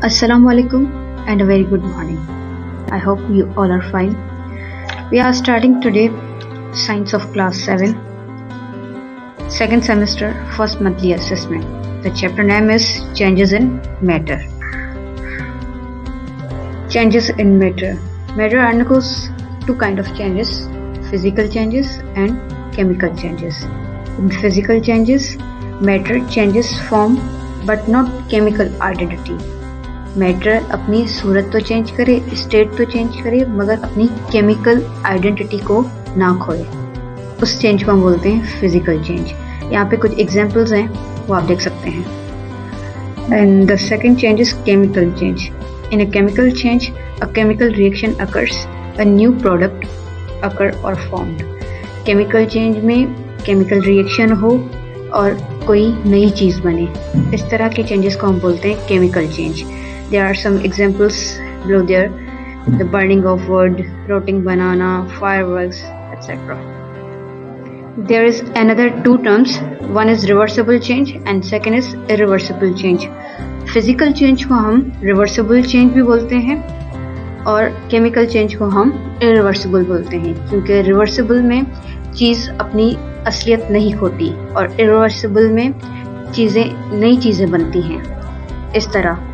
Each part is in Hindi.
Assalamu alaikum and a very good morning. I hope you all are fine. We are starting today Science of Class 7, second semester, first monthly assessment. The chapter name is Changes in Matter. Changes in matter. Matter undergoes two kinds of changes, physical changes and chemical changes. In physical changes, matter changes form but not chemical identity. Matter अपनी सूरत तो चेंज करे, स्टेट तो चेंज करे, मगर अपनी केमिकल आइडेंटिटी को ना खोए। उस चेंज को हम बोलते हैं फिजिकल चेंज। यहाँ पे कुछ एग्जांपल्स हैं, वो आप देख सकते हैं। And the second change is chemical change. In a chemical change a chemical reaction occurs, a new product occur or formed. Chemical change में केमिकल रिएक्शन हो और कोई नई चीज़ बने, इस तरह के चेंजेस को हम बोलते हैं chemical change. There are some examples below there: the burning of wood, rotting banana, fireworks, etc. There is another two terms. One is reversible change and second is irreversible change. Physical change को हम reversible change भी बोलते हैं और chemical change को हम irreversible बोलते हैं, क्योंकि reversible में चीज़ अपनी असलियत नहीं खोती और irreversible में नई चीज़ें बनती हैं। इस तरह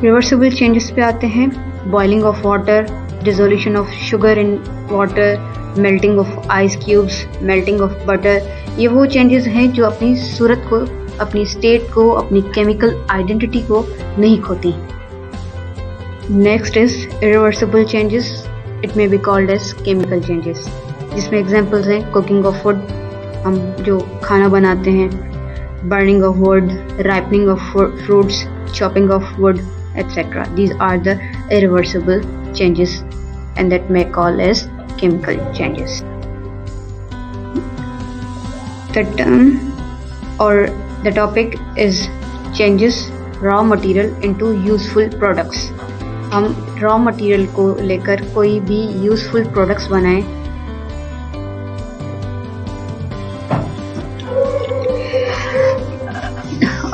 रिवर्सिबल चेंजेस पे आते हैं: boiling of water, dissolution of sugar in water, melting of ice cubes, melting of butter. ये वो चेंजेस हैं जो अपनी सूरत को, अपनी स्टेट को, अपनी केमिकल आइडेंटिटी को नहीं खोती। Next is irreversible changes, it may be called as chemical changes, जिसमें एग्जांपल्स हैं कुकिंग ऑफ फूड, हम जो खाना बनाते हैं, burning of wood, ripening of fruits, chopping of wood, etc. These are the irreversible changes and that may call as chemical changes. The term or the topic is changes raw material into useful products. हम raw material को लेकर कोई भी useful products बनाएं।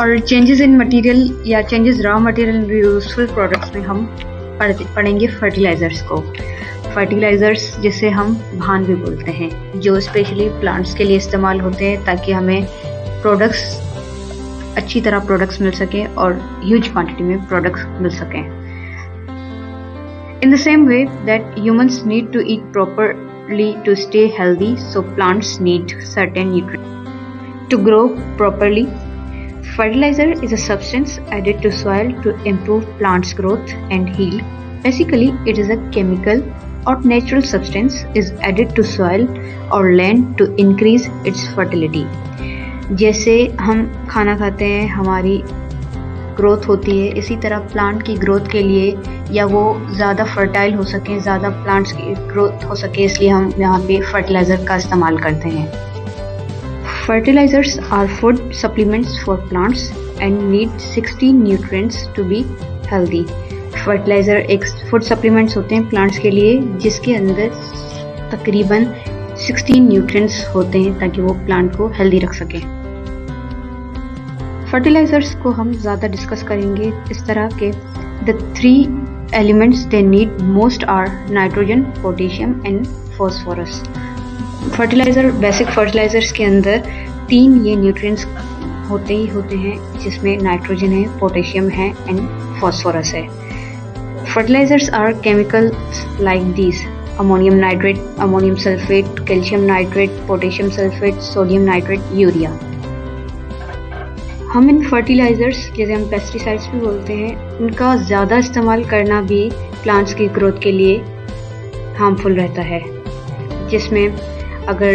और चेंजेस इन मटेरियल या changes raw material useful products में हम पढ़ेंगे फर्टिलाइज़र्स को। फर्टिलाइज़र्स जिसे हम भान भी बोलते हैं, जो स्पेशली प्लांट्स के लिए इस्तेमाल होते हैं ताकि हमें प्रोडक्ट्स, अच्छी तरह प्रोडक्ट्स मिल सकें और ह्यूज क्वांटिटी में प्रोडक्ट्स मिल सकें। In the same way that humans need to eat properly to stay healthy, so plants need certain nutrients to grow properly. Fertilizer is a substance added to soil to improve plants' growth and heal. Basically, it is a chemical or natural substance is added to soil or land to increase its fertility. जैसे हम खाना खाते हैं, हमारी ग्रोथ होती है, इसी तरह प्लांट की ग्रोथ के लिए या वो ज़्यादा फर्टाइल हो सकें, ज़्यादा प्लांट्स की ग्रोथ हो सके, इसलिए हम यहाँ पे फर्टिलाइज़र का इस्तेमाल करते हैं. Fertilizers are food supplements for plants and need 16 nutrients to be healthy. Fertilizer एक food supplements होते हैं plants के लिए, जिसके अंदर तकरीबन 16 nutrients होते हैं ताकि वो plant को healthy रख सकें. Fertilizers को हम ज़्यादा डिस्कस करेंगे इस तरह के the three elements they need most are nitrogen, potassium and phosphorus. Fertiliser, basic fertilisers के अंदर 3 ये न्यूट्रिएंट्स होते ही होते हैं, जिसमें नाइट्रोजन है, पोटेशियम है एंड फॉस्फोरस है. Fertilisers are chemicals like these: ammonium nitrate, ammonium sulphate, calcium nitrate, potassium sulphate, sodium nitrate, urea. हम इन फर्टिलाइज़र्स, जैसे हम पेस्टिसाइड्स भी बोलते हैं, उनका ज़्यादा इस्तेमाल करना भी प्लांट्स की ग्रोथ के लिए हार्मफुल रहता है, जिसमें अगर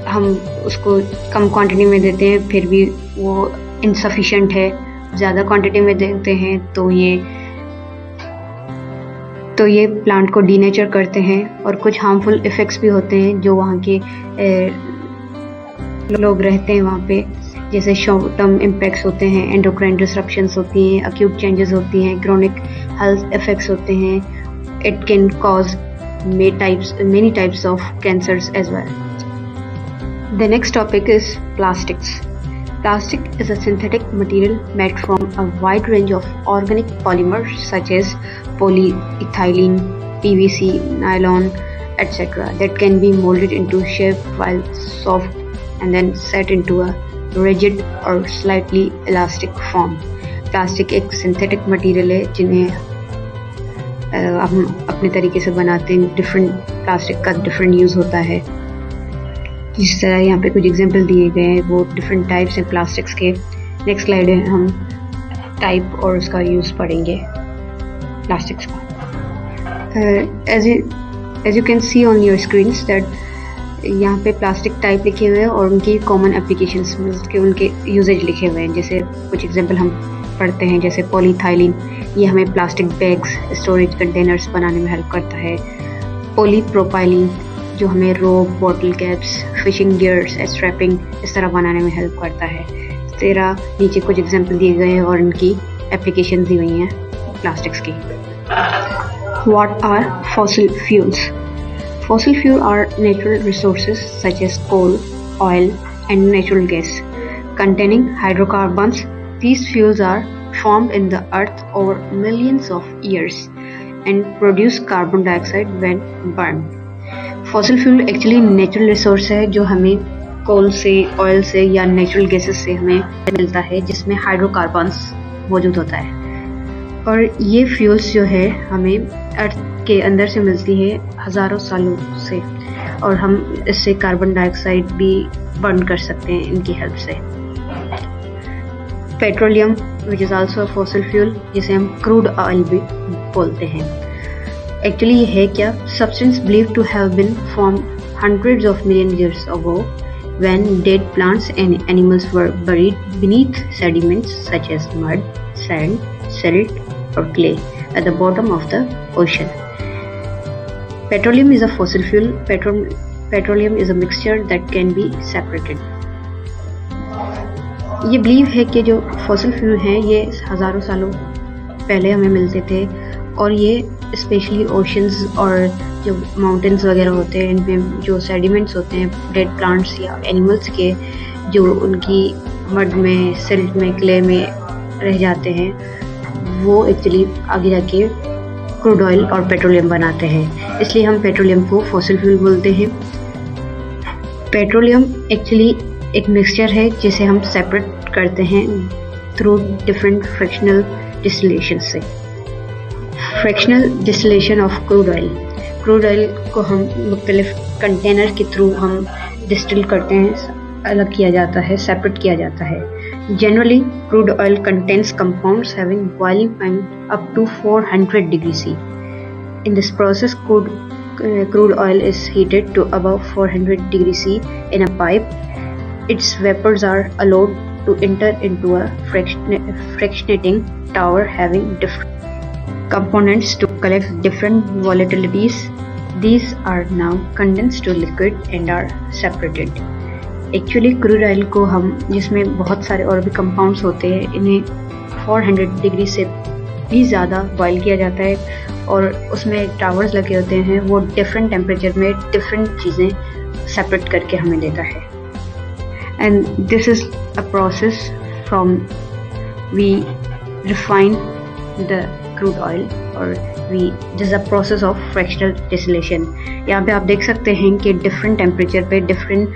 हम उसको कम क्वांटिटी में देते हैं फिर भी वो इनसफिशिएंट है, ज़्यादा क्वांटिटी में देते हैं तो ये प्लांट को डीनेचर करते हैं और कुछ हार्मफुल इफ़ेक्ट्स भी होते हैं जो वहाँ के लोग रहते हैं वहाँ पे, जैसे शॉर्ट टर्म इम्पैक्ट्स होते हैं, एंडोक्राइन डिसरप्शंस होती हैं, अक्यूट चेंजेस होती हैं, क्रोनिक हेल्थ इफ़ेक्ट्स होते हैं. It can cause many types of cancers as well. The next topic is plastics. Plastic is a synthetic material made from a wide range of organic polymers such as polyethylene, PVC, nylon, etc. that can be molded into shape while soft and then set into a rigid or slightly elastic form. Plastic एक सिंथेटिक मटेरियल है जिन्हें हम अपने तरीके से बनाते हैं. डिफरेंट प्लास्टिक का डिफरेंट यूज़ होता है. जिस तरह यहाँ पे कुछ एग्जांपल दिए गए हैं वो डिफरेंट टाइप्स हैं प्लास्टिक्स के. नेक्स्ट स्लाइड है हम टाइप और उसका यूज़ पढ़ेंगे प्लास्टिक्स का. As you can see on your screens that यहाँ पे प्लास्टिक टाइप लिखे हुए हैं और उनकी कॉमन एप्लीकेशंस के उनके यूजेज लिखे हुए हैं. जैसे कुछ एग्जांपल हम पढ़ते हैं. जैसे पॉलीथाइलिन, ये हमें प्लास्टिक बैग्स, स्टोरेज कंटेनर्स बनाने में हेल्प करता है. पॉलीप्रोपाइलिन जो हमें rope, bottle caps, fishing gears, strapping इस तरह बनाने में हेल्प करता है. इस तरह नीचे कुछ एग्जांपल दिए गए हैं और इनकी एप्लीकेशन दी हुई हैं प्लास्टिक्स की. What are fossil fuels? Fossil fuels are natural resources such as coal, oil, and natural gas containing hydrocarbons. These fuels are formed in the earth over millions of years and produce carbon dioxide when burned. Fossil fuel actually natural resource है जो हमें कोल से, ऑयल से या नेचुरल गैसेस से हमें मिलता है जिसमें हाइड्रोकार्बन्स मौजूद होता है. और ये फ्यूल्स जो है हमें अर्थ के अंदर से मिलती है हज़ारों सालों से और हम इससे कार्बन डाइऑक्साइड भी बर्न कर सकते हैं इनकी हेल्प से. Petroleum which is also a fossil fuel जिसे हम क्रूड ऑयल भी बोलते हैं. एक्चुअली ये है क्या? Substance believed to have been form hundreds of million years ago when dead plants and animals were buried beneath sediments such as mud, sand, silt or clay at the bottom of the ocean. Petroleum is a fossil fuel. Petroleum is a mixture that can be separated. ये बिलीव है कि जो फॉसिल फ्यूल हैं ये हज़ारों सालों पहले हमें मिलते थे और ये स्पेशली ओशंस और जो माउंटेन्स वगैरह होते हैं इनमें जो सेडिमेंट्स होते हैं डेड प्लांट्स या एनिमल्स के जो उनकी मड में, सिल्ट में, क्ले में रह जाते हैं वो एक्चुअली आगे जाके क्रूड ऑयल और पेट्रोलियम बनाते हैं. इसलिए हम पेट्रोलियम को फॉसिल फ्यूल बोलते हैं. पेट्रोलियम एक्चुअली एक मिक्सचर है जिसे हम सेपरेट करते हैं थ्रू डिफरेंट फ्रैक्शनल डिस्टिलेशन से. Fractional distillation of crude oil. Crude oil को हम मुख्तलिफ कंटेनर के थ्रू हम डिस्टिल करते हैं, अलग किया जाता है, सेपरेट किया जाता है. Generally, crude oil contains compounds having boiling point up to 400 degrees C. In this process, crude oil is heated to above 400 degrees C in a pipe. Its vapors are allowed to enter into a fractionating tower having different components to collect different volatilities. These are now condensed to liquid and are separated. Actually crude oil को हम जिसमें बहुत सारे और भी कंपाउंड्स होते हैं इन्हें 400 डिग्री से भी ज़्यादा बॉयल किया जाता है और उसमें टावर्स लगे होते हैं. वो डिफरेंट टेम्परेचर में डिफरेंट चीज़ें सेपरेट करके हमें देता है. And this is a process from we refine the crude oil और this is a process of fractional distillation. यहाँ पे आप देख सकते हैं कि डिफरेंट टेम्परेचर पे डिफरेंट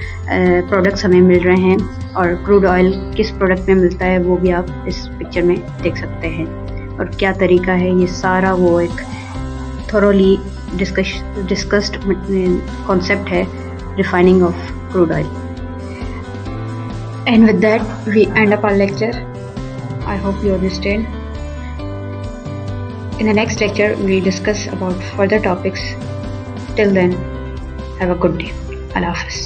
प्रोडक्ट्स हमें मिल रहे हैं और क्रूड ऑयल किस प्रोडक्ट में मिलता है वो भी आप इस पिक्चर में देख सकते हैं. और क्या तरीका है, ये सारा वो एक थोरोली डिस्कस्ड कॉन्सेप्ट है refining of crude oil. And with that we end up our lecture. I hope you understand. In the next lecture, we'll discuss about further topics. Till then, have a good day. Allah Hafiz.